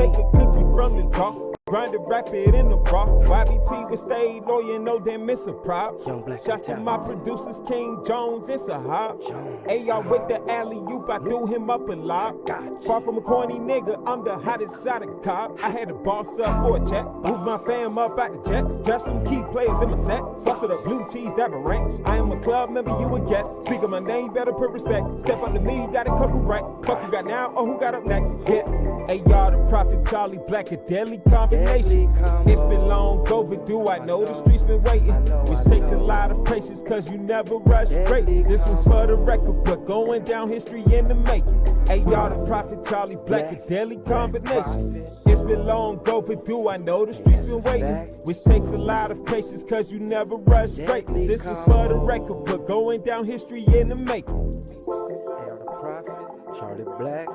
take a cookie from the jar, grind it, wrap it in the raw. YBT would stay loyal, no damn miss a prop. Shouts to my producers, King Jones and Sahab. Hey, y'all with the alley-oop, I threw him up a lot. Far from a corny nigga, I'm the hottest shot of cop. I had to boss up for a check, move my fam up out the jets, draft some key players in my set, sauce of the blue cheese, that ranch. I am a club member, you a guest. Speak of my name, better put respect. Step up to me, gotta cook right. Fuck who got now or who got up next. Yeah. Hey, y'all, the Prophet Charlie Black, a deadly combination. It's been long overdue, I know the streets been waiting, which takes a lot of patience, cause you never rush straight. This one's for the record, but going down history in the making. Hey, y'all, the Prophet Charlie Black, a deadly combination. It's been long overdue, I know the streets been waiting, which takes a lot of patience, cause you never rush straight. This was for the record, but going down history in the making. Hail the Prophet, Charlie Black,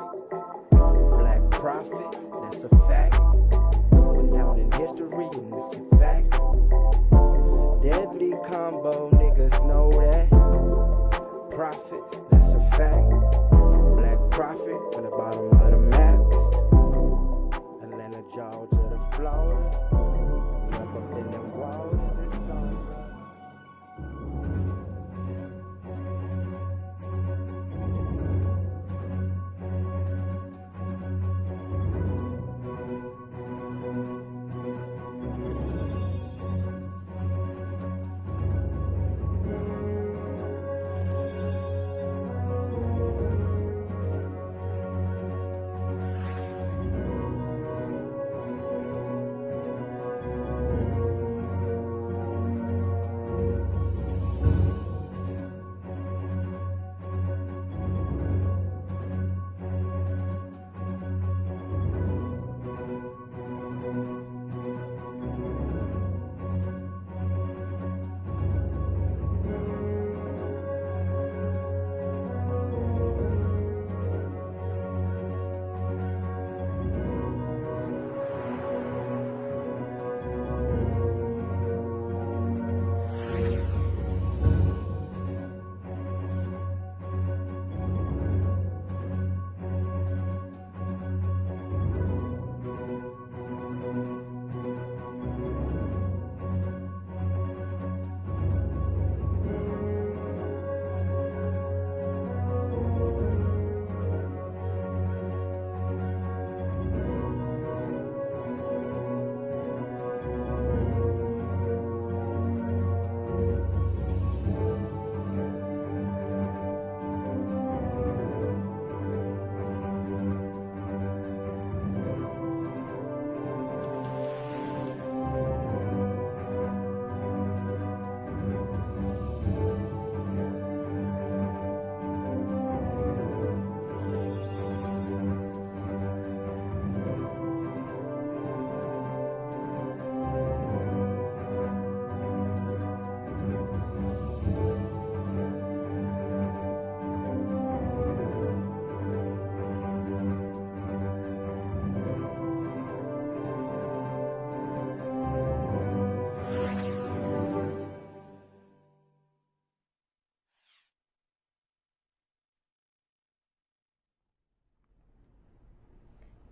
Black Prophet, that's a fact. Went down in history and it's a fact. It's a deadly combo, niggas know that. Prophet, that's a fact. Black Prophet, from the bottom of the map. Atlanta, Georgia to Florida. We up in them waters, it's alright.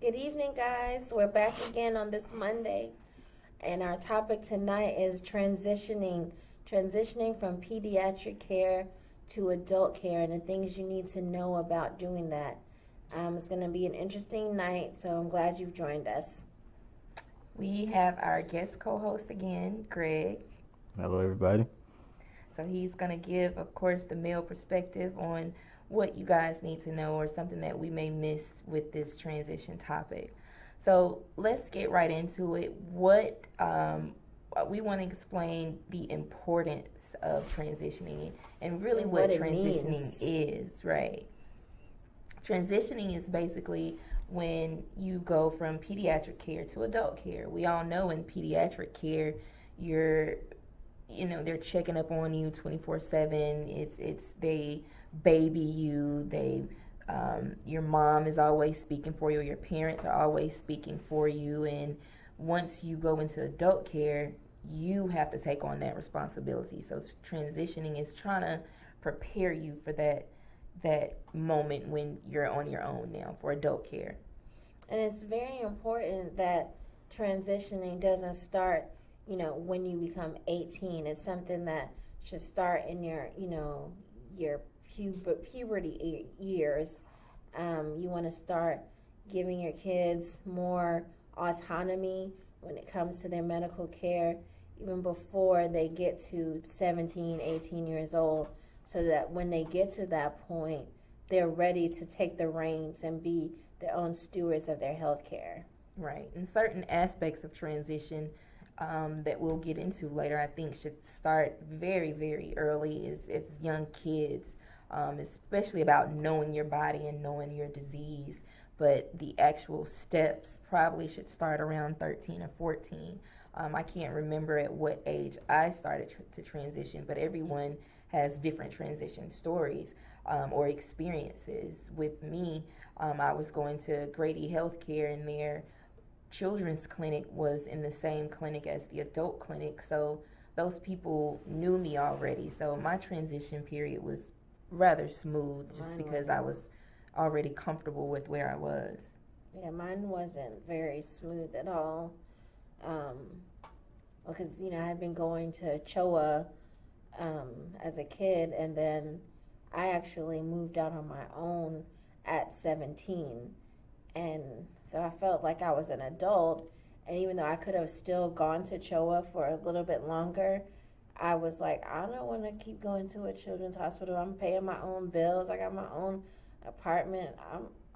Good evening, guys. We're back again on this Monday, and our topic tonight is transitioning from pediatric care to adult care and the things you need to know about doing that. It's going to be an interesting night, so I'm glad you've joined us. We have our guest co-host again, Greg. Hello, everybody. So he's going to give, of course, the male perspective on what you guys need to know or something that we may miss with this transition topic. So let's get right into it. What we want to explain the importance of transitioning and really what transitioning is, right? Transitioning is basically when you go from pediatric care to adult care. We all know in pediatric care, they're checking up on you 24/7. It's they baby you. Your mom is always speaking for you, or your parents are always speaking for you. And once you go into adult care, you have to take on that responsibility. So transitioning is trying to prepare you for that moment when you're on your own now for adult care. And it's very important that transitioning doesn't start, when you become 18. It's something that should start in your puberty years. You want to start giving your kids more autonomy when it comes to their medical care, even before they get to 17, 18 years old, so that when they get to that point, they're ready to take the reins and be their own stewards of their health care. Right. And certain aspects of transition that we'll get into later, I think, should start very, very early. It's young kids, especially about knowing your body and knowing your disease. But the actual steps probably should start around 13 or 14. I can't remember at what age I started to transition, but everyone has different transition stories or experiences. With me, I was going to Grady Healthcare, and their children's clinic was in the same clinic as the adult clinic, so those people knew me already. So my transition period was rather smooth, just because I was already comfortable with where I was. Yeah, mine wasn't very smooth at all. Because I had been going to CHOA as a kid, and then I actually moved out on my own at 17, and so I felt like I was an adult. And even though I could have still gone to CHOA for a little bit longer, I was like, I don't want to keep going to a children's hospital. I'm paying my own bills. I got my own apartment.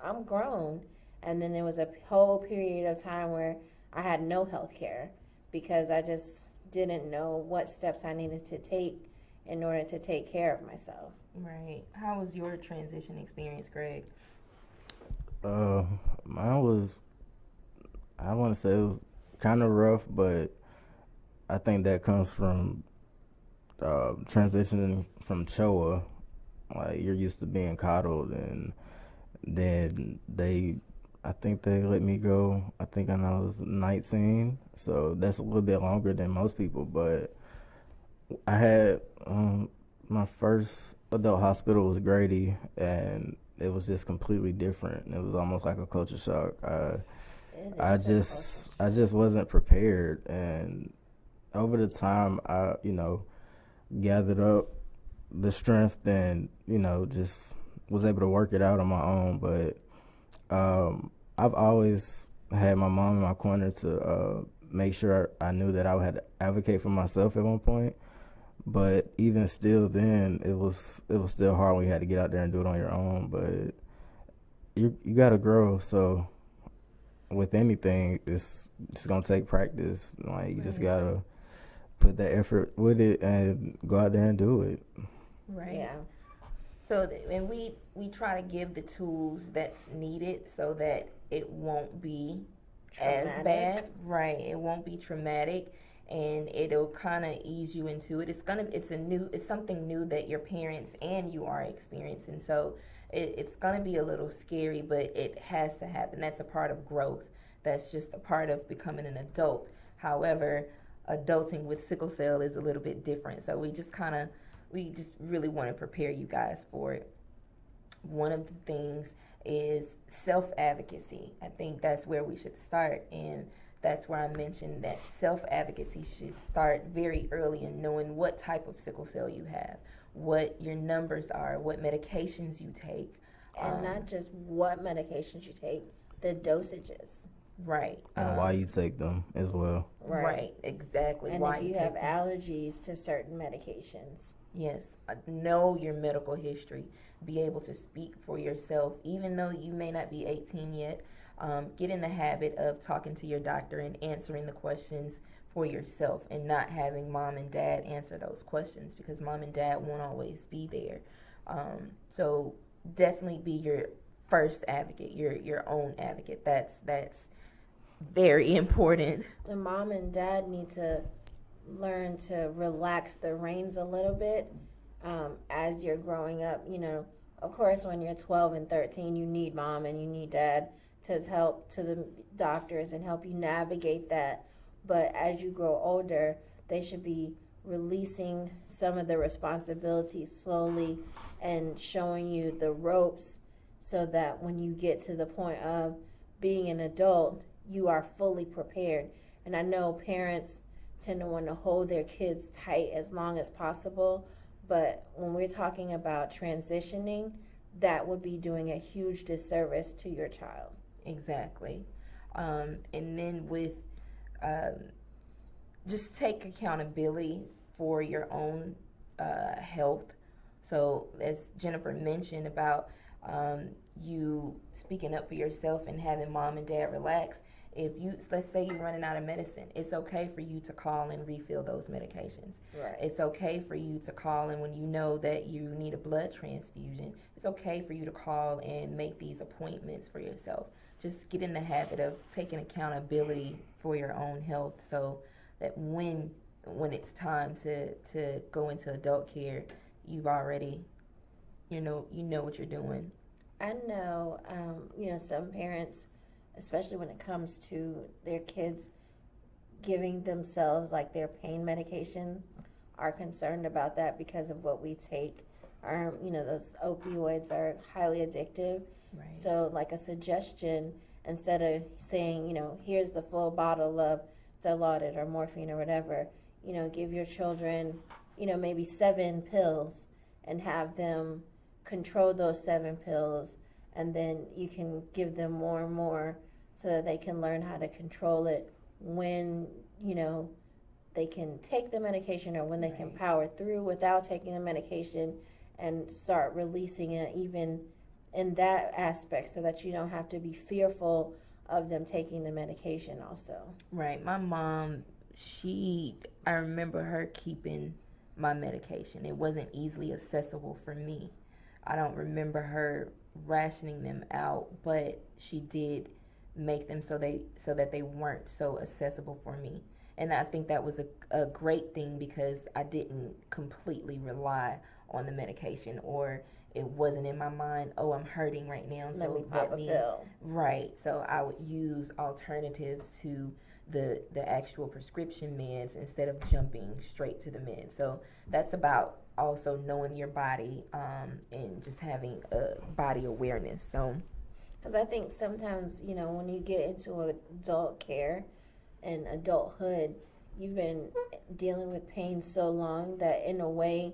I'm grown. And then there was a whole period of time where I had no health care because I just didn't know what steps I needed to take in order to take care of myself. Right. How was your transition experience, Greg? Mine was, I want to say it was kind of rough, but I think that comes from transitioning from CHOA. Like, you're used to being coddled, and then I think they let me go. I think I was 19, so that's a little bit longer than most people. But I had my first adult hospital was Grady, and it was just completely different. It was almost like a culture shock. I just wasn't prepared, and over the time I gathered up the strength and just was able to work it out on my own. But I've always had my mom in my corner to make sure I knew that I had to advocate for myself at one point. But even still, then it was still hard when you had to get out there and do it on your own. But you gotta grow. So with anything, it's gonna take practice. Like, you just gotta put that effort with it and go out there and do it. Right. Yeah. So, and we try to give the tools that's needed so that it won't be Traumatic. as bad. Right. It won't be traumatic, and it'll kind of ease you into it. It's something new that your parents and you are experiencing. So it's gonna be a little scary, but it has to happen. That's a part of growth. That's just a part of becoming an adult. However, adulting with sickle cell is a little bit different. So we just really want to prepare you guys for it. One of the things is self-advocacy. I think that's where we should start, and that's where I mentioned that self-advocacy should start very early in knowing what type of sickle cell you have, what your numbers are, what medications you take. And not just what medications you take, the dosages. Right. And why you take them as well. Right, exactly. And why if you take have them. allergies to certain medications. Yes, know your medical history. Be able to speak for yourself, even though you may not be 18 yet. Get in the habit of talking to your doctor and answering the questions for yourself, and not having mom and dad answer those questions, because mom and dad won't always be there. So definitely be your first advocate, your own advocate. That's very important. And mom and dad need to learn to relax the reins a little bit as you're growing up. Of course, when you're 12 and 13, you need mom and you need dad to help to the doctors and help you navigate that. But as you grow older, they should be releasing some of the responsibilities slowly and showing you the ropes, so that when you get to the point of being an adult, you are fully prepared. And I know parents tend to want to hold their kids tight as long as possible, but when we're talking about transitioning, that would be doing a huge disservice to your child. Exactly. And then with just take accountability for your own health. So as Jennifer mentioned about you speaking up for yourself and having mom and dad relax, if you, let's say you're running out of medicine, it's okay for you to call and refill those medications. Right. It's okay for you to call, and when you know that you need a blood transfusion, it's okay for you to call and make these appointments for yourself. Just get in the habit of taking accountability for your own health, so that when it's time to go into adult care, you've already, you know what you're doing. I know, some parents, especially when it comes to their kids giving themselves like their pain medication, are concerned about that because of what we take. Those opioids are highly addictive. Right. So like a suggestion, instead of saying, here's the full bottle of Dilaudid or morphine or whatever, give your children, maybe 7 pills and have them control those 7 pills, and then you can give them more and more so that they can learn how to control it when, they can take the medication, or when they can power through without taking the medication, and start releasing it even in that aspect, so that you don't have to be fearful of them taking the medication also. Right. My mom, I remember her keeping my medication. It wasn't easily accessible for me. I don't remember her rationing them out, but she did make them so that they weren't so accessible for me. And I think that was a great thing, because I didn't completely rely on the medication, or it wasn't in my mind, oh, I'm hurting right now, Let so me pop a pill. Right. So I would use alternatives to the actual prescription meds instead of jumping straight to the meds. So that's about also knowing your body, and just having a body awareness. So, because I think sometimes, when you get into adult care and adulthood, you've been dealing with pain so long that in a way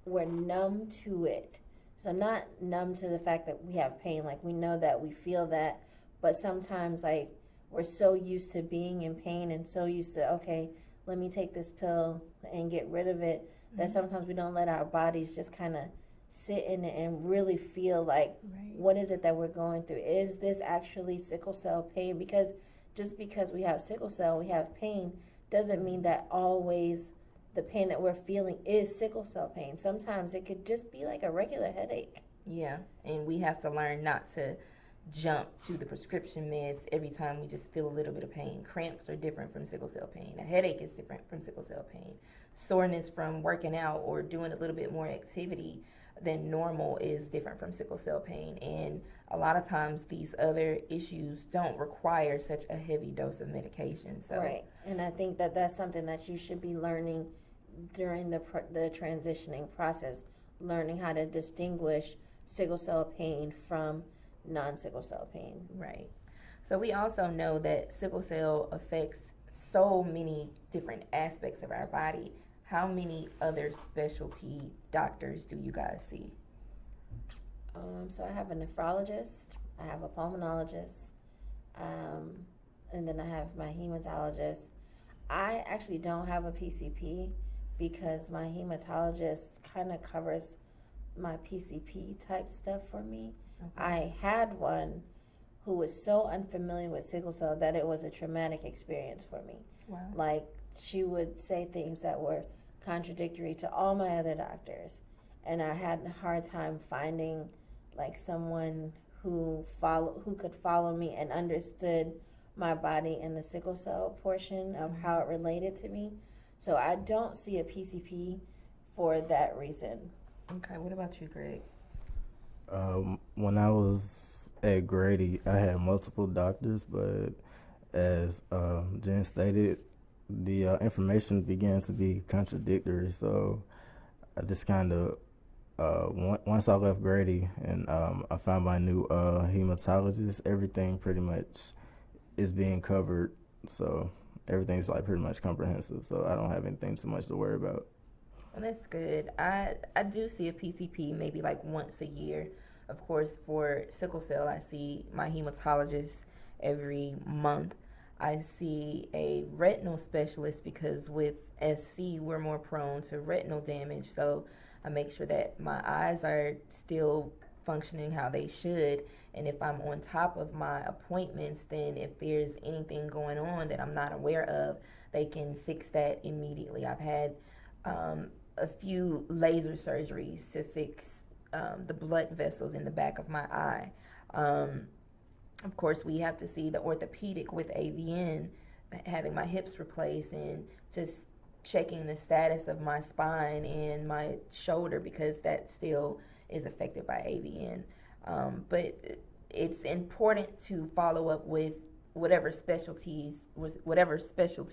we're numb to it. So not numb to the fact that we have pain, like we know that, we feel that, but sometimes like we're so used to being in pain and so used to, okay, let me take this pill and get rid of it, that sometimes we don't let our bodies just kind of sit in it and really feel like, what is it that we're going through? Is this actually sickle cell pain? Because just because we have sickle cell, we have pain, doesn't mean that always the pain that we're feeling is sickle cell pain. Sometimes it could just be like a regular headache. Yeah, and we have to learn not to jump to the prescription meds every time we just feel a little bit of pain. Cramps are different from sickle cell pain. A headache is different from sickle cell pain. Soreness from working out or doing a little bit more activity than normal is different from sickle cell pain. And a lot of times these other issues don't require such a heavy dose of medication. So. Right, and I think that that's something that you should be learning during the transitioning process, learning how to distinguish sickle cell pain from non-sickle cell pain. Right. So we also know that sickle cell affects so many different aspects of our body. How many other specialty doctors do you guys see? So I have a nephrologist, I have a pulmonologist, and then I have my hematologist. I actually don't have a PCP because my hematologist kind of covers my PCP type stuff for me. Okay. I had one who was so unfamiliar with sickle cell that it was a traumatic experience for me. Wow. Like, she would say things that were contradictory to all my other doctors, and I had a hard time finding like someone who could follow me and understood my body and the sickle cell portion of how it related to me. So I don't see a PCP for that reason. Okay, what about you, Greg? When I was at Grady, I had multiple doctors, but as Jen stated, the information began to be contradictory. So I just kind of once I left Grady and I found my new hematologist, everything pretty much is being covered. So everything's like pretty much comprehensive. So I don't have anything too much to worry about. Well, that's good. I do see a PCP maybe like once a year. Of course, for sickle cell, I see my hematologist every month. I see a retinal specialist because with SC, we're more prone to retinal damage. So I make sure that my eyes are still functioning how they should. And if I'm on top of my appointments, then if there's anything going on that I'm not aware of, they can fix that immediately. I've had a few laser surgeries to fix the blood vessels in the back of my eye. Of course, we have to see the orthopedic with AVN, having my hips replaced, and just checking the status of my spine and my shoulder because that still is affected by AVN. But it's important to follow up with whatever specialty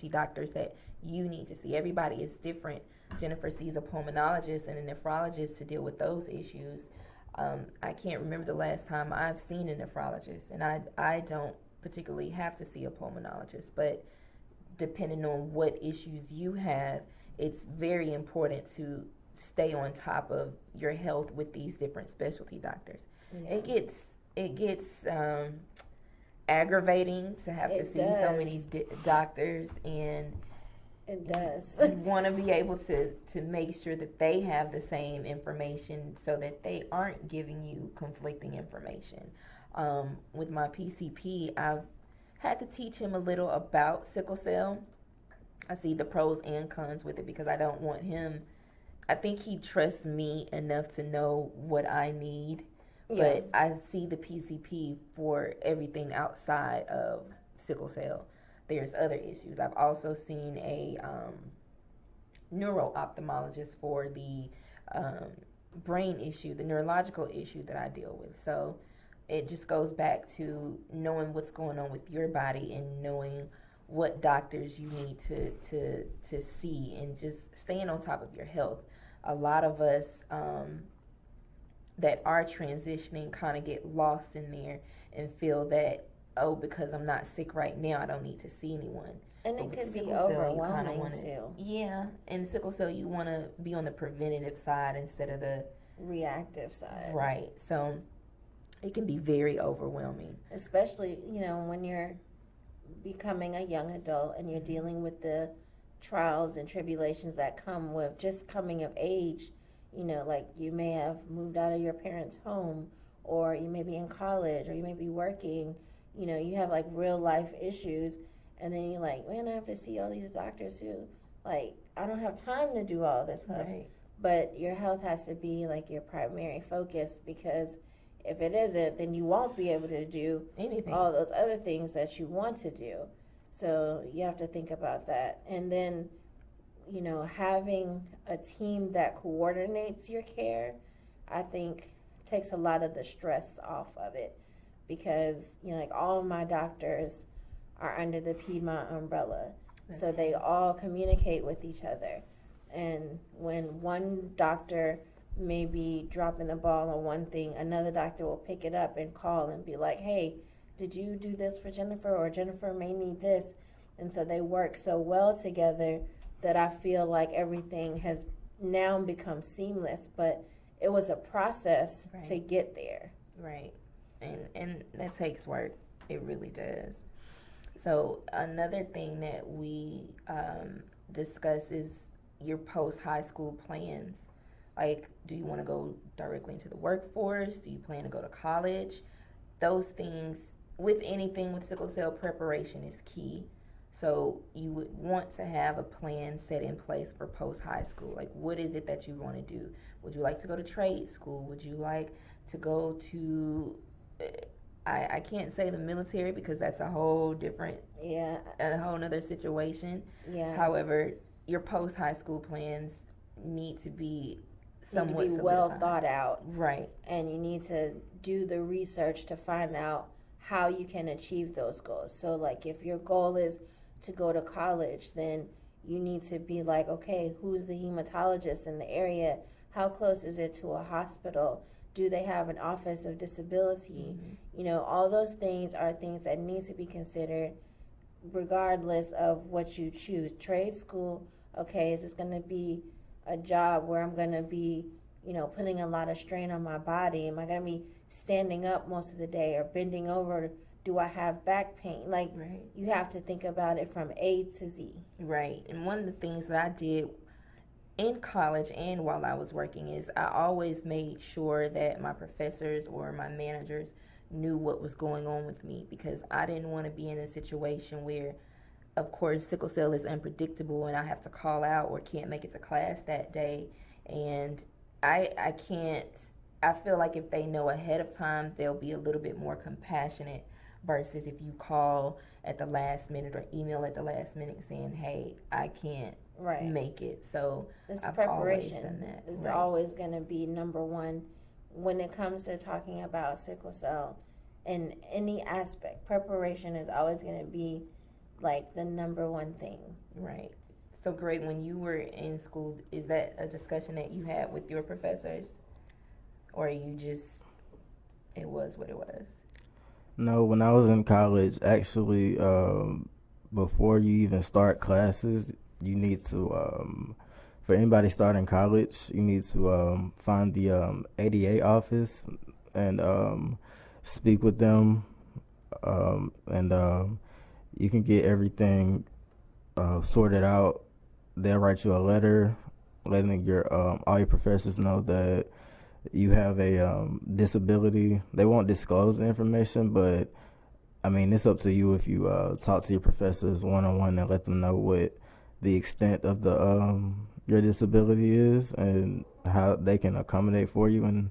doctors that you need to see. Everybody is different. Jennifer sees a pulmonologist and a nephrologist to deal with those issues. I can't remember the last time I've seen a nephrologist, and I don't particularly have to see a pulmonologist, but depending on what issues you have, it's very important to stay on top of your health with these different specialty doctors. Yeah. It gets aggravating to have to see so many doctors, and it does. You want to be able to make sure that they have the same information so that they aren't giving you conflicting information. With my PCP, I've had to teach him a little about sickle cell. I see the pros and cons with it because I don't want him. I think he trusts me enough to know what I need, but I see the PCP for everything outside of sickle cell. There's other issues. I've also seen a neuro-ophthalmologist for the brain issue, the neurological issue that I deal with. So it just goes back to knowing what's going on with your body and knowing what doctors you need to see and just staying on top of your health. A lot of us that are transitioning kind of get lost in there and feel that, oh, because I'm not sick right now, I don't need to see anyone. And it can be overwhelming too. Yeah, and sickle cell, you want to be on the preventative side instead of the reactive side. Right. So it can be very overwhelming. Especially, when you're becoming a young adult and you're dealing with the trials and tribulations that come with just coming of age. Like you may have moved out of your parents' home, or you may be in college, or you may be working. You have like real life issues, and then you're like, man, I have to see all these doctors too. Like, I don't have time to do all this stuff. Right. But your health has to be like your primary focus, because if it isn't, then you won't be able to do anything, all those other things that you want to do. So you have to think about that. And then, having a team that coordinates your care, I think takes a lot of the stress off of it. Because, like all of my doctors are under the Piedmont umbrella. So they all communicate with each other. And when one doctor may be dropping the ball on one thing, another doctor will pick it up and call and be like, hey, did you do this for Jennifer? Or Jennifer may need this. And so they work so well together that I feel like everything has now become seamless. But it was a process to get there. Right. And that takes work. It really does. So another thing that we discuss is your post-high school plans. Like, do you want to go directly into the workforce? Do you plan to go to college? Those things, with anything with sickle cell, preparation is key. So you would want to have a plan set in place for post-high school. Like, what is it that you want to do? Would you like to go to trade school? Would you like to go to, I can't say the military because that's a whole different, a whole nother situation. Yeah. However, your post-high school plans need to be somewhat well thought out. Right. And you need to do the research to find out how you can achieve those goals. So like if your goal is to go to college, then you need to be like, okay, who's the hematologist in the area? How close is it to a hospital? Do they have an office of disability? You know, all those things are things that need to be considered regardless of what you choose. Trade school, okay, is this going to be a job where I'm going to be, you know, putting a lot of strain on my body? Am I going to be standing up most of the day or bending over? Do I have back pain? Like, Right. you have to think about it from A to Z. Right. And one of the things that I did in college and while I was working is I always made sure that my professors or my managers knew what was going on with me, because I didn't want to be in a situation where, of course, sickle cell is unpredictable and I have to call out or can't make it to class that day. And I can't, I feel like if they know ahead of time, they'll be a little bit more compassionate versus if you call at the last minute or email at the last minute saying, hey, I can't Right. make it. So This I've always preparation done that. is Right. always going to be number one when it comes to talking about sickle cell in any aspect. Preparation is always going to be like the number one thing. Right. So, Greg, when you were in school, is that a discussion that you had with your professors? Or you just, it was what it was? No, when I was in college, actually, before you even start classes, you need to, for anybody starting college, you need to find the ADA office and speak with them, and you can get everything sorted out. They'll write you a letter letting your all your professors know that you have a disability. They won't disclose the information, but I mean, it's up to you if you talk to your professors one-on-one and let them know what the extent of the your disability is and how they can accommodate for you and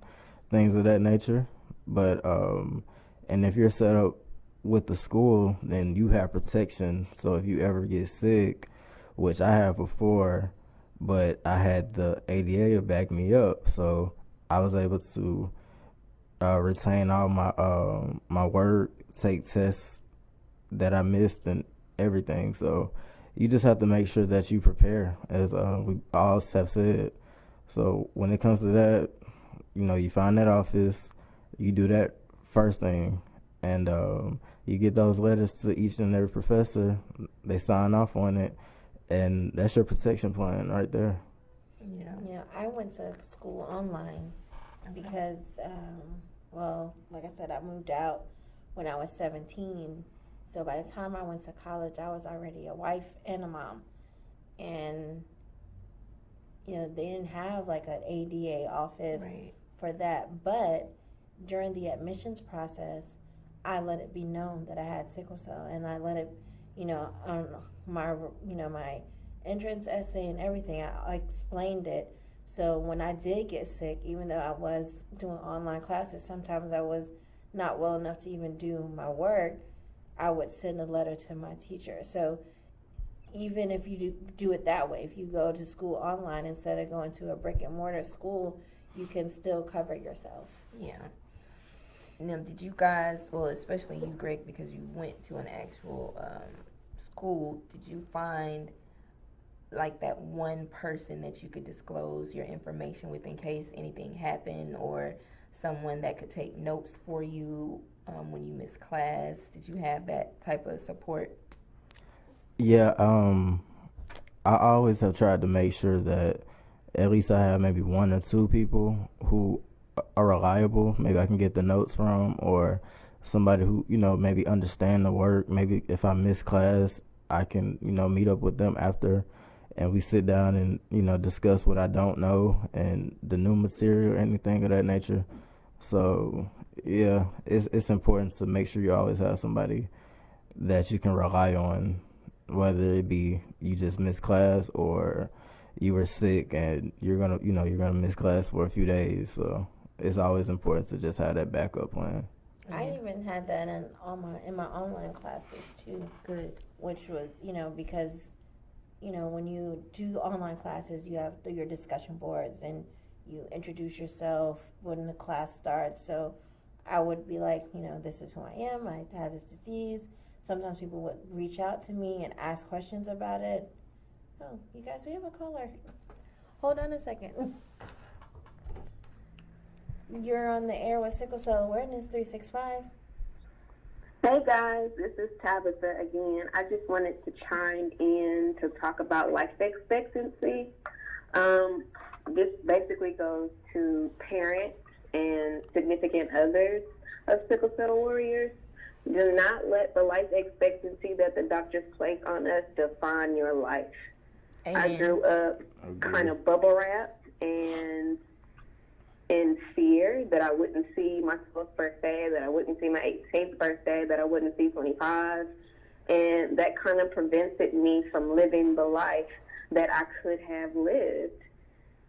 things of that nature. But and if you're set up with the school, then you have protection. So if you ever get sick, which I have before, but I had the ADA to back me up, so I was able to retain all my my work, take tests that I missed and everything. So you just have to make sure that you prepare, as we all have said. So when it comes to that, you know, you find that office, you do that first thing, and you get those letters to each and every professor. They sign off on it, and that's your protection plan right there. Yeah. You know, I went to school online because, well, like I said, I moved out when I was 17. So by the time I went to college, I was already a wife and a mom. And, you know, they didn't have like an ADA office Right. for that. But during the admissions process, I let it be known that I had sickle cell, and I let it, you know, my entrance essay and everything, I explained it. So when I did get sick, even though I was doing online classes, sometimes I was not well enough to even do my work, I would send a letter to my teacher. So even if you do it that way, if you go to school online instead of going to a brick and mortar school, you can still cover yourself. Yeah. Now, did you guys, well, especially you, Greg, because you went to an actual school, did you find like that one person that you could disclose your information with in case anything happened, or someone that could take notes for you when you missed class? Did you have that type of support? Yeah, I always have tried to make sure that at least I have maybe one or two people who are reliable. Maybe I can get the notes from, or somebody who, you know, maybe understand the work. Maybe if I miss class, I can, you know, meet up with them after, and we sit down and, you know, discuss what I don't know and the new material, anything of that nature. So yeah, it's important to make sure you always have somebody that you can rely on, whether it be you just missed class or you were sick and you're gonna miss class for a few days. So it's always important to just have that backup plan. I even had that in my online classes too. Good. Which was, you know, because, you know, when you do online classes, you have your discussion boards and you introduce yourself when the class starts. So I would be like, you know, this is who I am. I have this disease. Sometimes people would reach out to me and ask questions about it. Oh, you guys, we have a caller. Hold on a second. You're on the air with Sickle Cell Awareness 365. Hey guys, this is Tabitha again. I just wanted to chime in to talk about life expectancy. This basically goes to parents and significant others of sickle cell warriors. Do not let the life expectancy that the doctors place on us define your life. Amen. I grew up kind of bubble wrapped and in fear that I wouldn't see my 12th birthday, that I wouldn't see my 18th birthday, that I wouldn't see 25. And that kind of prevented me from living the life that I could have lived.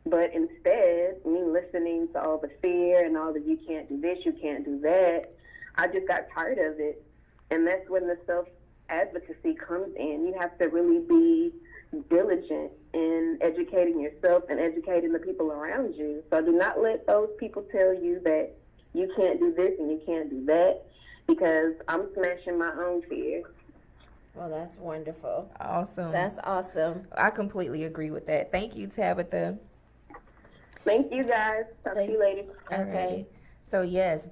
But instead, me listening to all the fear and all the you can't do this, you can't do that, I just got tired of it. And that's when the self-advocacy comes in. You have to really be diligent in educating yourself and educating the people around you. So do not let those people tell you that you can't do this and you can't do that, because I'm smashing my own fear. Well, that's wonderful. Awesome. That's awesome. I completely agree with that. Thank you, Tabitha. Thank you guys. Talk to you later. Okay. So yes,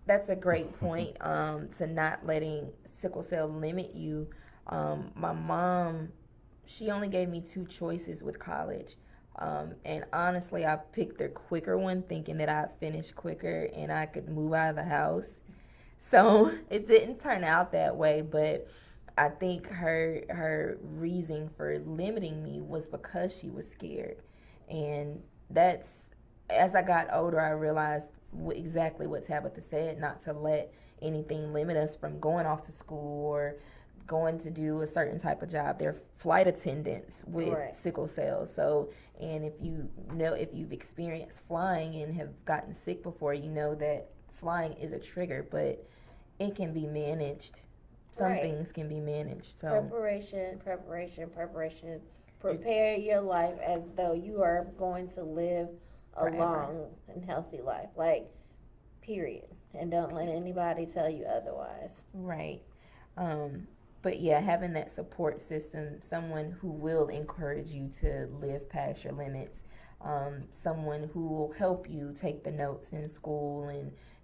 that's a great point, to not letting sickle cell limit you. My mom, she only gave me 2 choices with college. And honestly, I picked the quicker one, thinking that I'd finish quicker and I could move out of the house. So it didn't turn out that way, but I think her reason for limiting me was because she was scared. And that's, as I got older, I realized exactly what Tabitha said, not to let anything limit us from going off to school or going to do a certain type of job. They're flight attendants with sickle cell. So, and if you've experienced flying and have gotten sick before, you know that flying is a trigger, but it can be managed. Some things can be managed. So Preparation. Prepare your life as though you are going to live a long and healthy life. Like, period. And don't let anybody tell you otherwise. Right. But yeah, having that support system, someone who will encourage you to live past your limits, someone who will help you take the notes in school,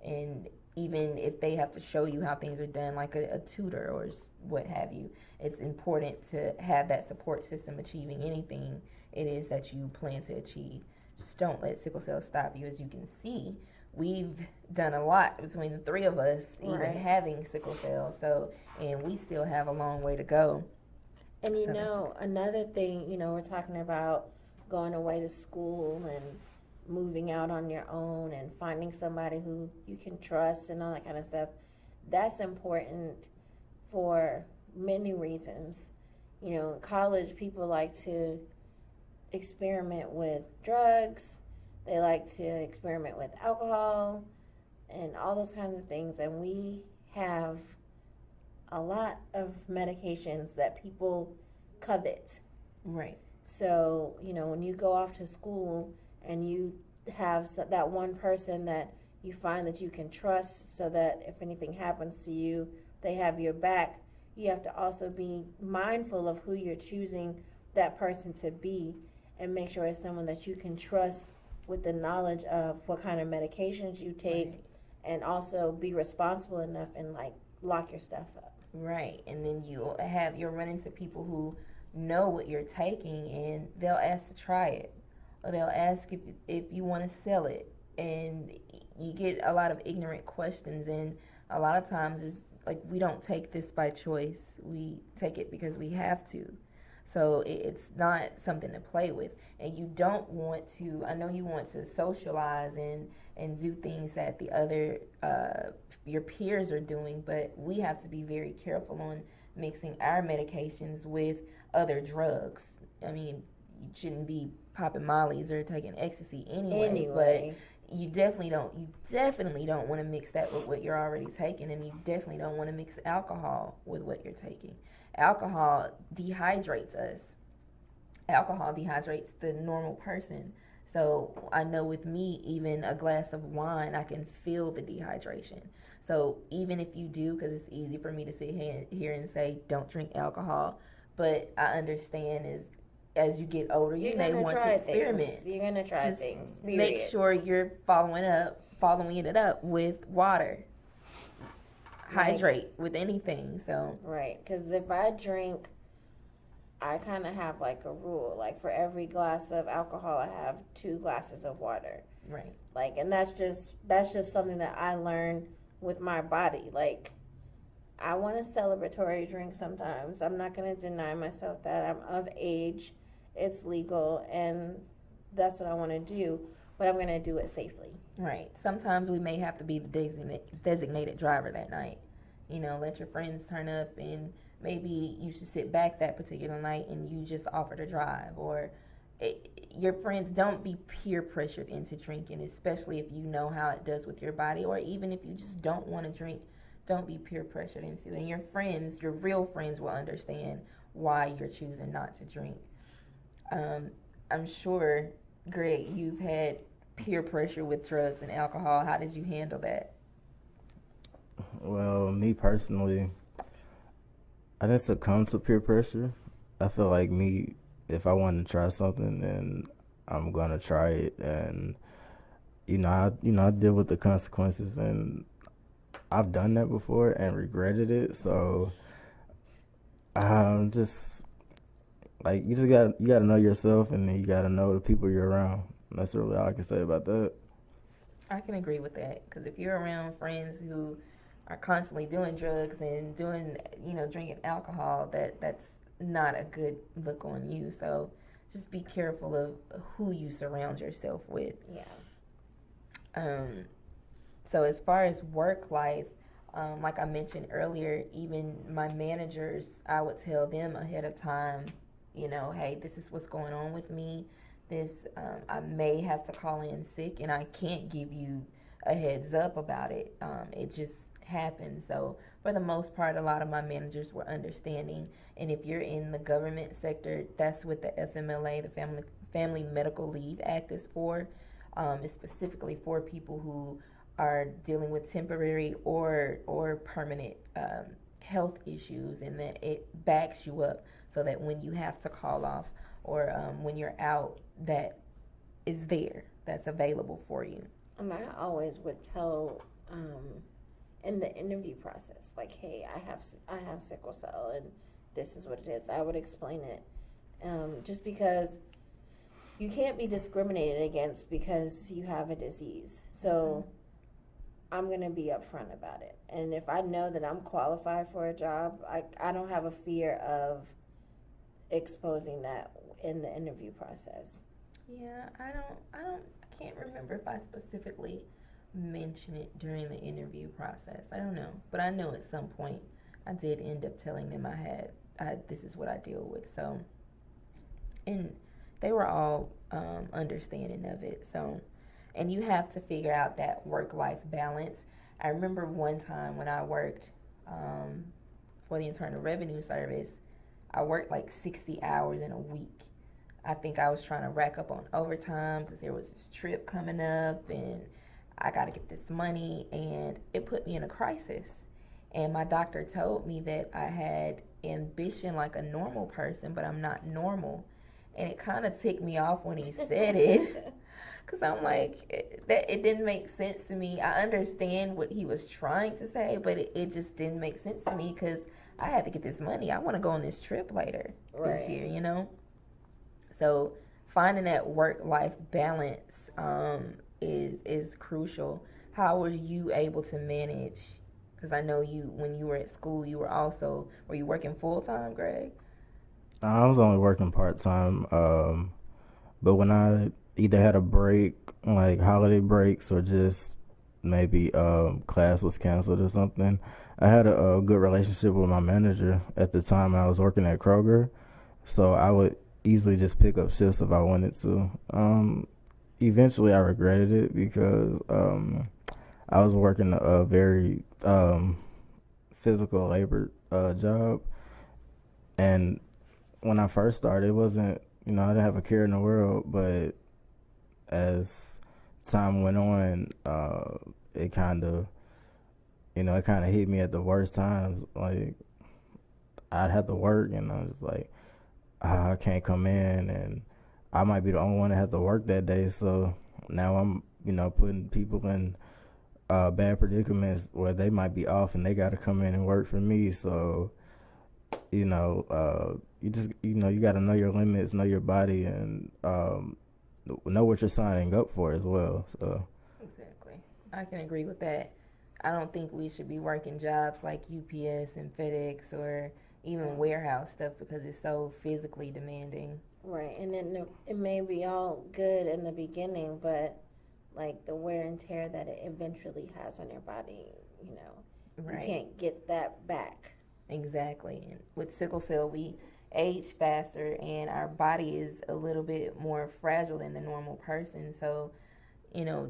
and even if they have to show you how things are done, like a tutor or what have you, it's important to have that support system achieving anything it is that you plan to achieve. Just don't let sickle cell stop you. As you can see, we've done a lot between the 3 of us, even having sickle cell. So, and we still have a long way to go. And another thing, we're talking about going away to school and moving out on your own and finding somebody who you can trust and all that kind of stuff. That's important for many reasons. In college, people like to experiment with drugs. They like to experiment with alcohol and all those kinds of things. And we have a lot of medications that people covet. Right. So, when you go off to school and you have that one person that you find that you can trust so that if anything happens to you, they have your back, you have to also be mindful of who you're choosing that person to be and make sure it's someone that you can trust with the knowledge of what kind of medications you take, and also be responsible enough and lock your stuff up. Right. And then you'll run into people who know what you're taking, and they'll ask to try it, or they'll ask if you want to sell it, and you get a lot of ignorant questions. And a lot of times it's like, we don't take this by choice, we take it because we have to. So it's not something to play with. And you don't want to, I know you want to socialize and do things that the other your peers are doing, but we have to be very careful on mixing our medications with other drugs. I mean, you shouldn't be popping mollies or taking ecstasy anyway. But you definitely don't want to mix that with what you're already taking, and you definitely don't want to mix alcohol with what you're taking. Alcohol dehydrates us. Alcohol dehydrates the normal person. So I know with me, even a glass of wine, I can feel the dehydration. So even if you do, because it's easy for me to sit here and say, don't drink alcohol, but I understand is as you get older, you may want to experiment. You're gonna try Just things. make sure you're following it up with water. Hydrate with anything. So right, because if I drink, I kind of have like a rule. Like for every glass of alcohol, I have 2 glasses of water. right. Like, and that's just something that I learned with my body. Like, I want a celebratory drink sometimes. I'm not gonna deny myself that I'm of age. It's legal, and that's what I want to do. But I'm gonna do it safely. Right. Sometimes we may have to be the designated driver that night. Let your friends turn up, and maybe you should sit back that particular night and you just offer to drive. Or your friends, don't be peer pressured into drinking, especially if you know how it does with your body, or even if you just don't want to drink, don't be peer pressured into it. And your friends, your real friends, will understand why you're choosing not to drink. I'm sure, Greg, you've had peer pressure with drugs and alcohol. How did you handle that? Well, me personally, I didn't succumb to peer pressure. I feel like if I want to try something, then I'm gonna try it, and I deal with the consequences, and I've done that before and regretted it. So just like you gotta know yourself, and then you gotta know the people you're around. That's really all I can say about that. I can agree with that, because if you're around friends who are constantly doing drugs and drinking alcohol, that's not a good look on you. So just be careful of who you surround yourself with. Yeah. So as far as work life, like I mentioned earlier, even my managers, I would tell them ahead of time, hey, this is what's going on with me. I may have to call in sick, and I can't give you a heads up about it. It just happens. So for the most part, a lot of my managers were understanding. And if you're in the government sector, that's what the FMLA, the Family Medical Leave Act, is for. It's specifically for people who are dealing with temporary or permanent health issues, and that it backs you up so that when you have to call off or when you're out, that is there, that's available for you. And I always would tell in the interview process, like, hey, I have sickle cell, and this is what it is. I would explain it, just because you can't be discriminated against because you have a disease. So I'm going to be upfront about it. And if I know that I'm qualified for a job, I don't have a fear of exposing that in the interview process. Yeah, I can't remember if I specifically mentioned it during the interview process. I don't know, but I know at some point I did end up telling them this is what I deal with. So, and they were all understanding of it. So, and you have to figure out that work-life balance. I remember one time when I worked for the Internal Revenue Service, I worked like 60 hours in a week. I think I was trying to rack up on overtime because there was this trip coming up, and I got to get this money, and it put me in a crisis. And my doctor told me that I had ambition like a normal person, but I'm not normal. And it kind of ticked me off when he said it, because I'm like, it didn't make sense to me. I understand what he was trying to say, but it just didn't make sense to me because I had to get this money. I want to go on this trip later this year, you know? So finding that work-life balance is crucial. How were you able to manage? Because I know when you were at school, were you working full-time, Greg? I was only working part-time, but when I either had a break, like holiday breaks, or just maybe class was canceled or something, I had a good relationship with my manager at the time. I was working at Kroger, so I would easily just pick up shifts if I wanted to. Eventually I regretted it because I was working a very physical labor job, and when I first started, it wasn't, I didn't have a care in the world, but as time went on, it kind of hit me at the worst times. Like, I'd have to work, and I was like, I can't come in, and I might be the only one that have to work that day. So now I'm, putting people in bad predicaments where they might be off and they got to come in and work for me. So, you just, you got to know your limits, know your body, and know what you're signing up for as well. So Exactly. I can agree with that. I don't think we should be working jobs like UPS and FedEx or even warehouse stuff because it's so physically demanding. Right, and then it may be all good in the beginning, but like the wear and tear that it eventually has on your body, Right. you can't get that back. Exactly. And with sickle cell, we age faster and our body is a little bit more fragile than the normal person. So,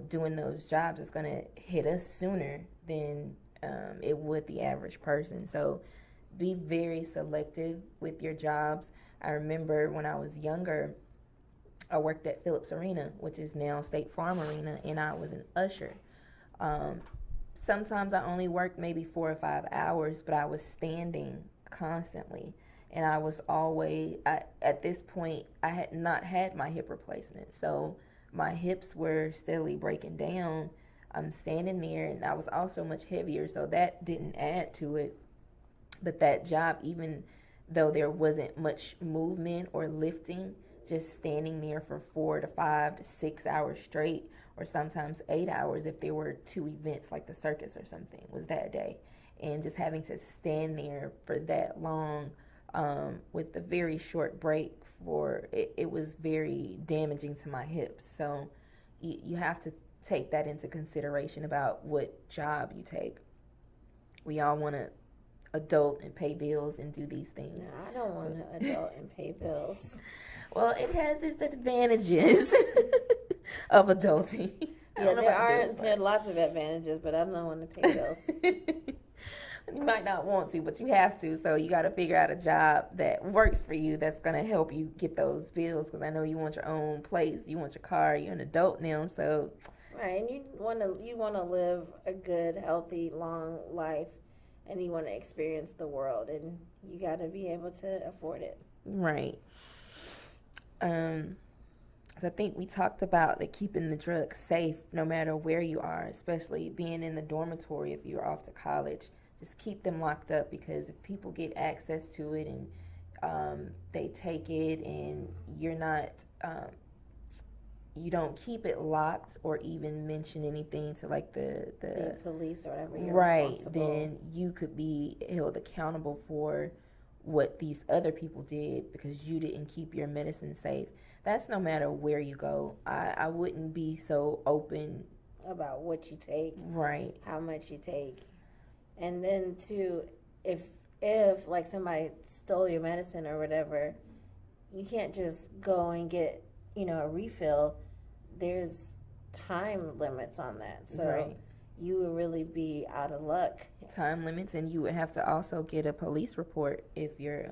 doing those jobs is going to hit us sooner than it would the average person. So, be very selective with your jobs. I remember when I was younger, I worked at Phillips Arena, which is now State Farm Arena, and I was an usher. Sometimes I only worked maybe 4 or 5 hours, but I was standing constantly. And I was always, at this point, I had not had my hip replacement. So my hips were steadily breaking down. I'm standing there, and I was also much heavier, so that didn't add to it. But that job, even though there wasn't much movement or lifting, just standing there for 4 to 5 to 6 hours straight, or sometimes 8 hours if there were 2 events like the circus or something was that day, and just having to stand there for that long with a very short break for it was very damaging to my hips. So you have to take that into consideration about what job you take. We all want to adult and pay bills and do these things. No, I don't want to adult and pay bills. Well, it has its advantages of adulting. Yeah, there are lots of advantages, but I don't want to pay bills. You might not want to, but you have to. So you got to figure out a job that works for you that's going to help you get those bills. Because I know you want your own place, you want your car, you're an adult now. So right, and you want to live a good, healthy, long life, and you want to experience the world, and you got to be able to afford it. Right. So I think we talked about keeping the drugs safe no matter where you are, especially being in the dormitory if you're off to college. Just keep them locked up, because if people get access to it and they take it and you're not, you don't keep it locked or even mention anything to the police or whatever, you're right, then you could be held accountable for what these other people did because you didn't keep your medicine safe. That's no matter where you go. I wouldn't be so open about what you take, right, how much you take. And then too, if like somebody stole your medicine or whatever, you can't just go and get, a refill. There's time limits on that. So right. You would really be out of luck. Time limits, and you would have to also get a police report if you're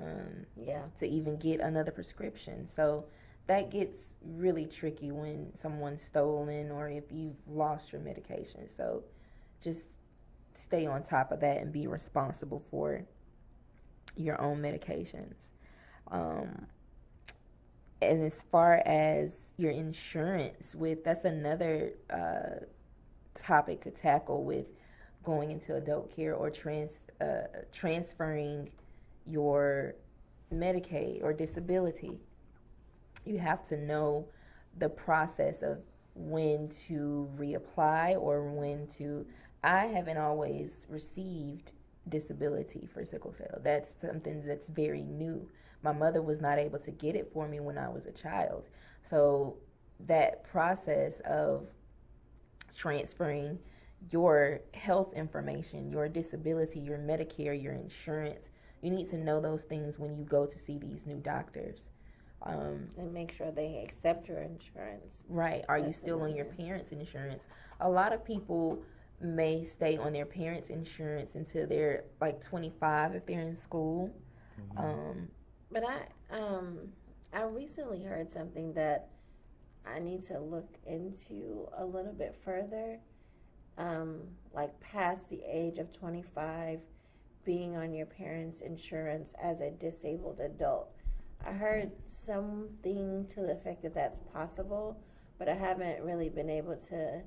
to even get another prescription. So that gets really tricky when someone's stolen or if you've lost your medication. So just stay on top of that and be responsible for your own medications. And as far as your insurance, that's another topic to tackle with going into adult care or transferring your Medicaid or disability. You have to know the process of when to reapply or when to. I haven't always received disability for sickle cell. That's something that's very new. My mother was not able to get it for me when I was a child. So that process of transferring your health information, your disability, your Medicare, your insurance, you need to know those things when you go to see these new doctors. And make sure they accept your insurance. Right. Are you still on your parents' insurance? A lot of people may stay on their parents' insurance until they're like 25 if they're in school. Mm-hmm. But I recently heard something that I need to look into a little bit further. Like past the age of 25, being on your parents' insurance as a disabled adult. I heard something to the effect that that's possible, but I haven't really been able to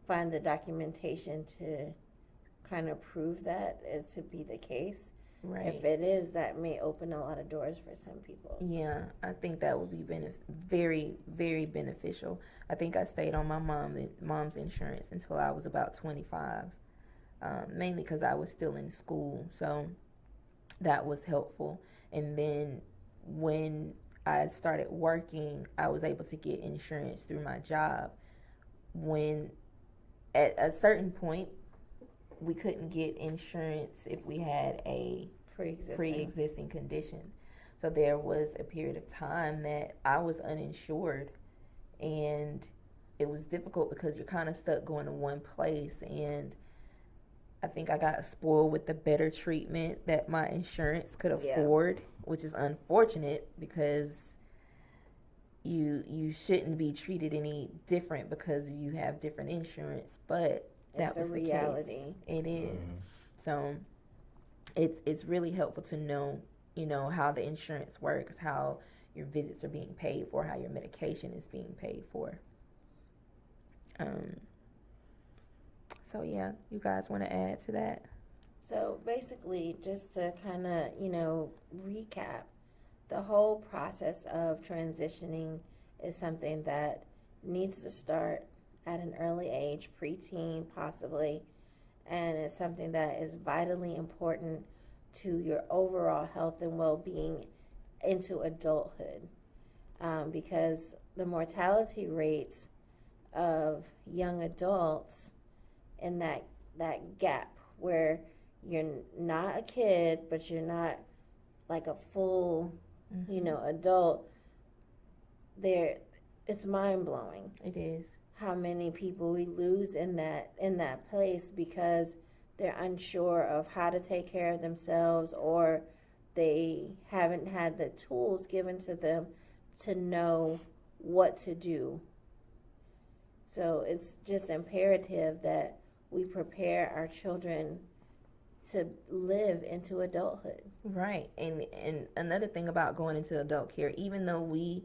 find the documentation to kind of prove that it to be the case. Right. If it is, that may open a lot of doors for some people. Yeah, I think that would be very, very beneficial. I think I stayed on my mom's insurance until I was about 25, mainly because I was still in school, so that was helpful. And then when I started working, I was able to get insurance through my job. When at a certain point, we couldn't get insurance if we had a pre-existing condition. So there was a period of time that I was uninsured, and it was difficult because you're kind of stuck going to one place. And I think I got spoiled with the better treatment that my insurance could afford, which is unfortunate because you shouldn't be treated any different because you have different insurance, but that was the reality. Case. It is. So it's really helpful to know, how the insurance works, how your visits are being paid for, how your medication is being paid for. So yeah, you guys want to add to that? So basically, just to kind of, recap, the whole process of transitioning is something that needs to start at an early age, preteen possibly, and it's something that is vitally important to your overall health and well-being into adulthood, because the mortality rates of young adults in that gap where you're not a kid but you're not like a full adult, it's mind-blowing. It is. How many people we lose in that place because they're unsure of how to take care of themselves, or they haven't had the tools given to them to know what to do. So it's just imperative that we prepare our children to live into adulthood. Right. And another thing about going into adult care, even though we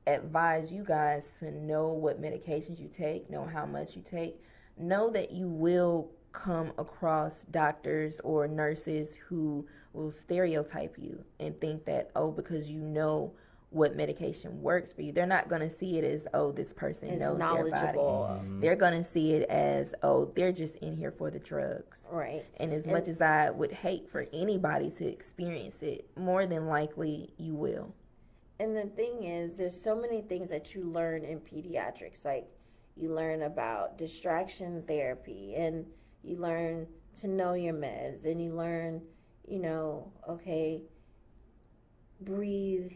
advise you guys to know what medications you take, know how much you take, know that you will come across doctors or nurses who will stereotype you and think that, because you know what medication works for you. They're not going to see it as, this person knows their body. They're going to see it as, they're just in here for the drugs. Right. And as much as I would hate for anybody to experience it, more than likely you will. And the thing is, there's so many things that you learn in pediatrics. Like, you learn about distraction therapy, and you learn to know your meds, and you learn, breathe,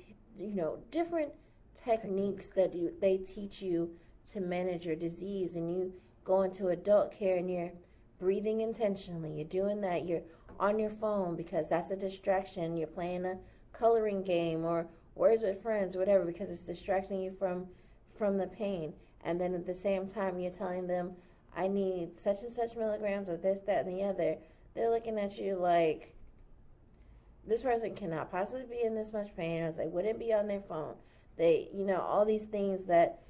different techniques that they teach you to manage your disease. And you go into adult care and you're breathing intentionally. You're doing that. You're on your phone because that's a distraction. You're playing a coloring game or words with friends, whatever, because it's distracting you from the pain. And then at the same time, you're telling them, I need such and such milligrams of this, that, and the other. They're looking at you like, this person cannot possibly be in this much pain, or they wouldn't be on their phone. They, all these things that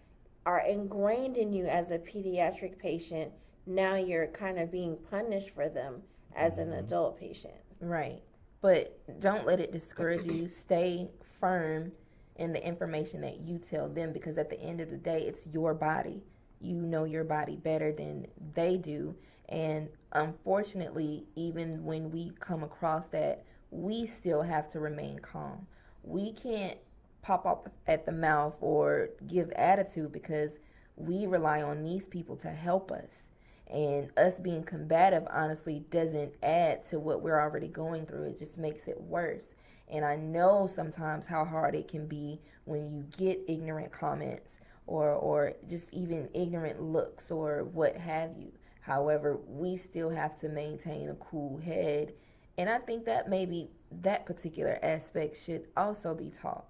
are ingrained in you as a pediatric patient, now you're kind of being punished for them as an adult patient. Right. But don't let it discourage you. Stay firm in the information that you tell them, because at the end of the day, it's your body. You know your body better than they do. And unfortunately, even when we come across that, we still have to remain calm. We can't pop up at the mouth or give attitude, because we rely on these people to help us. And us being combative, honestly, doesn't add to what we're already going through. It just makes it worse. And I know sometimes how hard it can be when you get ignorant comments or just even ignorant looks or what have you. However, we still have to maintain a cool head. And I think that maybe that particular aspect should also be taught,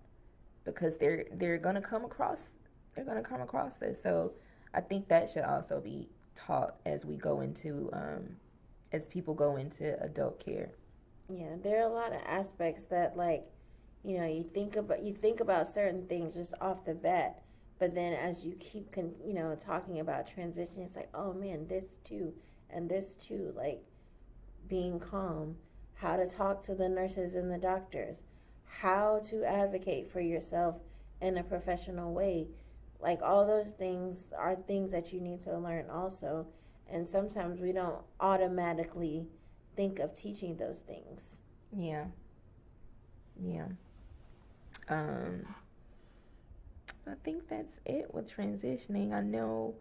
because they're gonna come across this. So I think that should also be taught as we go into as people go into adult care. Yeah, there are a lot of aspects that, like, You know, you think about certain things just off the bat, but then as you keep talking about transition, it's like, oh man, this too and this too, like being calm, how to talk to the nurses and the doctors, how to advocate for yourself in a professional way. Like all those things are things that you need to learn also, and sometimes we don't automatically think of teaching those things. Yeah. I think that's it with transitioning. I know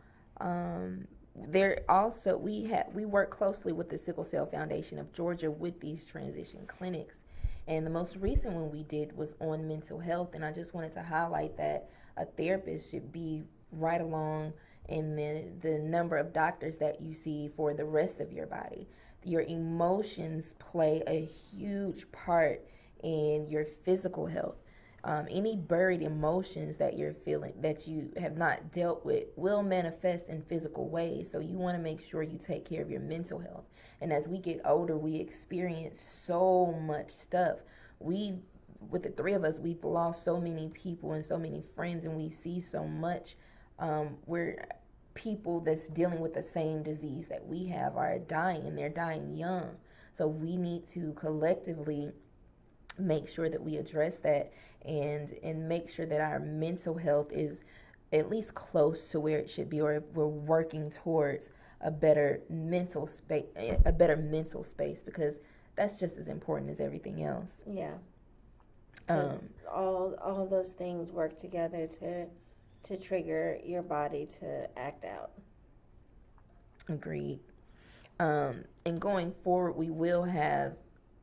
there also we work closely with the Sickle Cell Foundation of Georgia with these transition clinics, and the most recent one we did was on mental health. And I just wanted to highlight that a therapist should be right along in the number of doctors that you see for the rest of your body. Your emotions play a huge part in your physical health. Any buried emotions that you're feeling that you have not dealt with will manifest in physical ways. So you want to make sure you take care of your mental health. And as we get older, we experience so much stuff. With the three of us, we've lost so many people and so many friends, and we see so much where people that's dealing with the same disease that we have are dying, and they're dying young. So we need to collectively make sure that we address that and make sure that our mental health is at least close to where it should be, or if we're working towards a better mental space, because that's just as important as everything else. Yeah. All those things work together to trigger your body to act out. Agreed. And going forward, we will have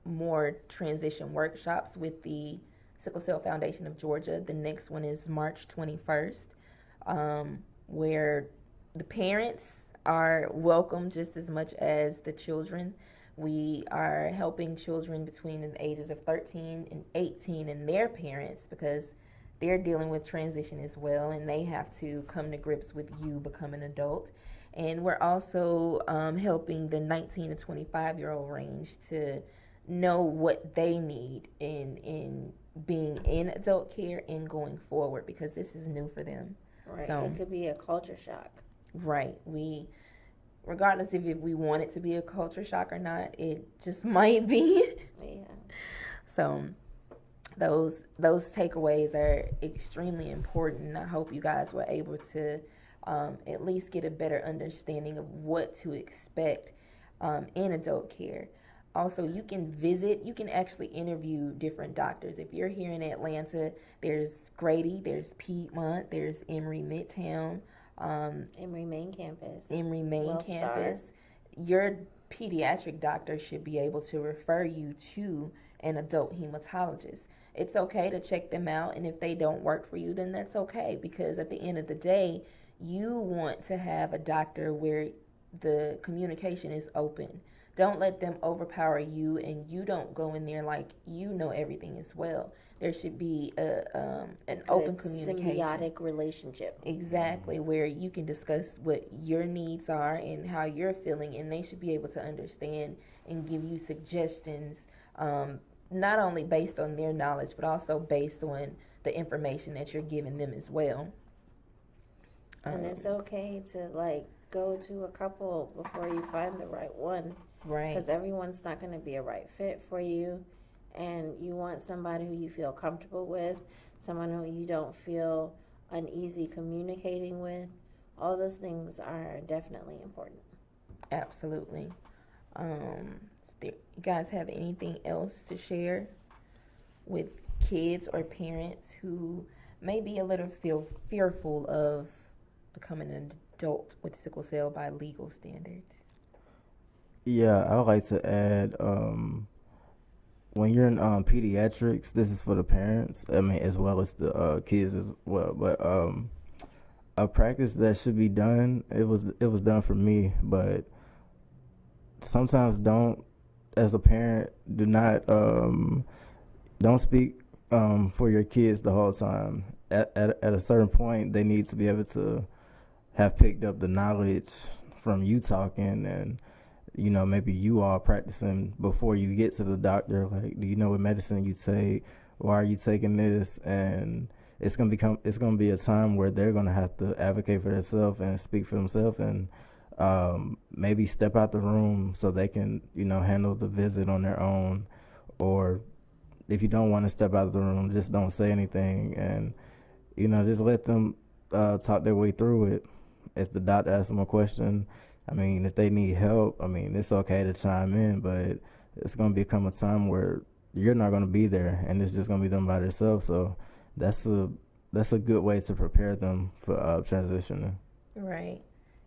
more transition workshops with the Sickle Cell Foundation of Georgia. The next one is March 21st, where the parents are welcome just as much as the children. We are helping children between the ages of 13 and 18 and their parents, because they're dealing with transition as well, and they have to come to grips with you becoming an adult. And we're also helping the 19 to 25-year-old range to know what they need in being in adult care and going forward, because this is new for them. Right. So it could be a culture shock. Right. Regardless if we want it to be a culture shock or not, it just might be. Yeah. So those takeaways are extremely important. I hope you guys were able to at least get a better understanding of what to expect in adult care. Also, you can actually interview different doctors. If you're here in Atlanta, there's Grady, there's Piedmont, there's Emory Midtown, Emory Main Campus. Your pediatric doctor should be able to refer you to an adult hematologist. It's okay to check them out, and if they don't work for you, then that's okay, because at the end of the day, you want to have a doctor where the communication is open. Don't let them overpower you, and you don't go in there like you know everything as well. There should be an open communication. Symbiotic relationship. Exactly, where you can discuss what your needs are and how you're feeling, and they should be able to understand and give you suggestions, not only based on their knowledge, but also based on the information that you're giving them as well. And it's okay to go to a couple before you find the right one. Right. Because everyone's not going to be a right fit for you. And you want somebody who you feel comfortable with, someone who you don't feel uneasy communicating with. All those things are definitely important. Absolutely. You guys have anything else to share with kids or parents who may be a little fearful of becoming an adult with sickle cell by legal standards? Yeah, I would like to add, when you're in pediatrics, this is for the parents, as well as the kids as well. But a practice that should be done, it was done for me, but sometimes as a parent, don't speak for your kids the whole time. At a certain point, they need to be able to have picked up the knowledge from you talking, and maybe you are practicing before you get to the doctor. Like, do you know what medicine you take? why are you taking this? And it's gonna be a time where they're gonna have to advocate for themselves and speak for themselves, and maybe step out the room so they can, handle the visit on their own. Or if you don't want to step out of the room, just don't say anything, and just let them talk their way through it. If the doctor asks them a question, if they need help, it's okay to chime in, but it's going to become a time where you're not going to be there, and it's just going to be them by themselves. So that's a good way to prepare them for transitioning. Right.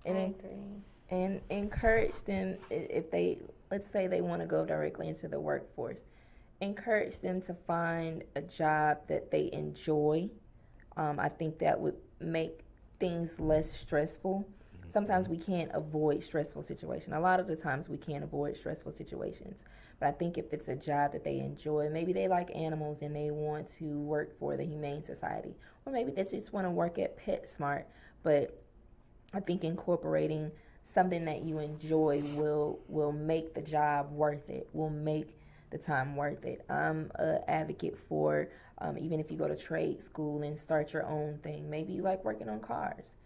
I agree. And encourage them, if they, let's say they want to go directly into the workforce, encourage them to find a job that they enjoy. I think that would make things less stressful. Sometimes we can't avoid stressful situations. A lot of the times we can't avoid stressful situations. But I think if it's a job that they enjoy, maybe they like animals and they want to work for the Humane Society, or maybe they just want to work at PetSmart. But I think incorporating something that you enjoy will make the job worth it, will make the time worth it. I'm an advocate for even if you go to trade school and start your own thing. Maybe you like working on cars.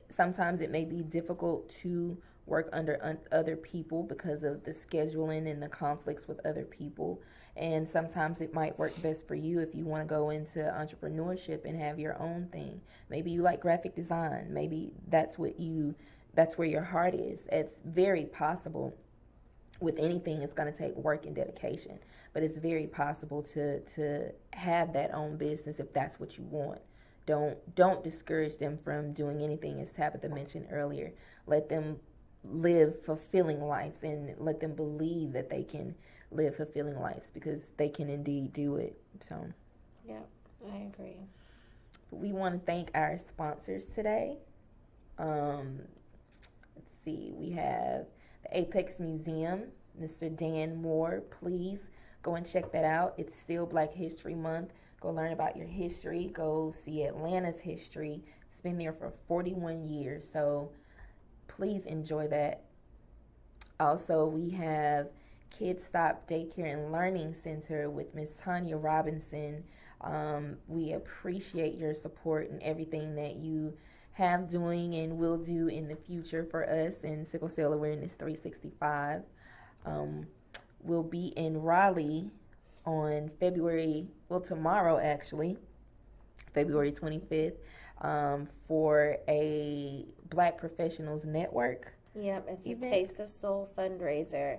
Sometimes it may be difficult to work under other people because of the scheduling and the conflicts with other people. And sometimes it might work best for you if you want to go into entrepreneurship and have your own thing. Maybe you like graphic design. Maybe that's where your heart is. It's very possible. With anything, it's going to take work and dedication, but it's very possible to have that own business if that's what you want. Don't discourage them from doing anything, as Tabitha mentioned earlier. Let them live fulfilling lives, and let them believe that they can live fulfilling lives, because they can indeed do it. So, yeah, I agree. We want to thank our sponsors today. Let's see, we have the Apex Museum, Mr. Dan Moore. Please go and check that out. It's still Black History Month. Go learn about your history. Go see Atlanta's history. It's been there for 41 years, so please enjoy that. Also, we have Kids Stop Daycare and Learning Center with Miss Tanya Robinson. We appreciate your support and everything that you have doing and will do in the future for us in Sickle Cell Awareness 365. We'll be in Raleigh on tomorrow actually, February 25th, for a Black Professionals Network. Yep, it's event. a Taste of Soul fundraiser.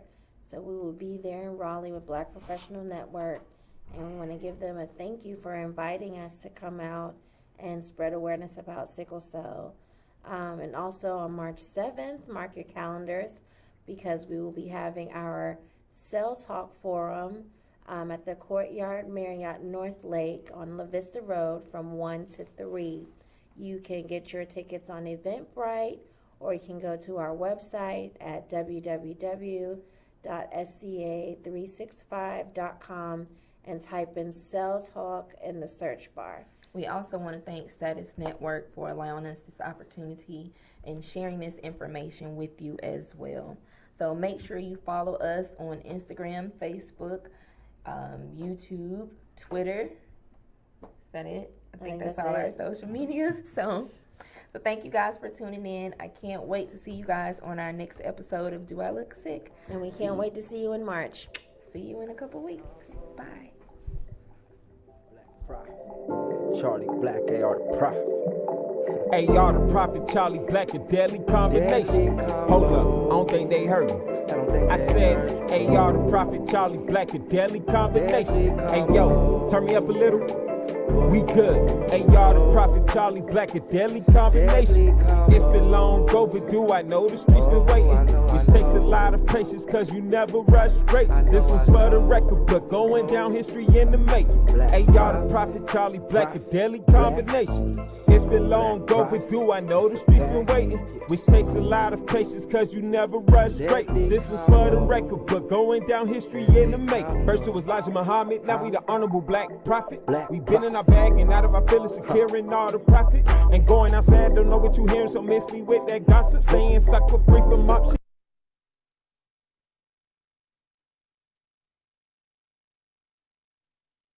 So we will be there in Raleigh with Black Professional Network, and we want to give them a thank you for inviting us to come out and spread awareness about sickle cell. And also on March 7th, mark your calendars, because we will be having our Cell Talk Forum at the Courtyard Marriott North Lake on La Vista Road from 1 to 3. You can get your tickets on Eventbrite, or you can go to our website at www.sca365.com and type in Cell Talk in the search bar. We also want to thank Status Network for allowing us this opportunity and sharing this information with you as well. So make sure you follow us on Instagram, Facebook, YouTube, Twitter. Is that it? I think that's all our social media. So thank you guys for tuning in. I can't wait to see you guys on our next episode of Do I Look Sick? And we can't wait to see you in March. See you in a couple weeks. Bye. Charlie Black, AR the Prophet. AR the Prophet, Charlie Black, a deadly combination. Hold up, I don't think they heard me. I said, AR the Prophet, Charlie Black, a deadly combination. Hey yo, turn me up a little. We good. AR the Prophet, Charlie Black, a deadly combination. It's been long overdue, I know the streets been waiting. Which takes a lot of patience, cause you never rush straight. This one's for the record, but going down history in the making. AR the Prophet, Charlie Black, a deadly combination. It's been long overdue, I know the streets been waiting. Which takes a lot of patience, cause you never rush straight. This was for the record, but going down history in the making. First it was Elijah Muhammad, now we the honorable Black Prophet. We been in our bag and out of our feelings, securing all the profit. And going outside, don't know what you hearing, so miss me with that gossip. Saying sucker free from option.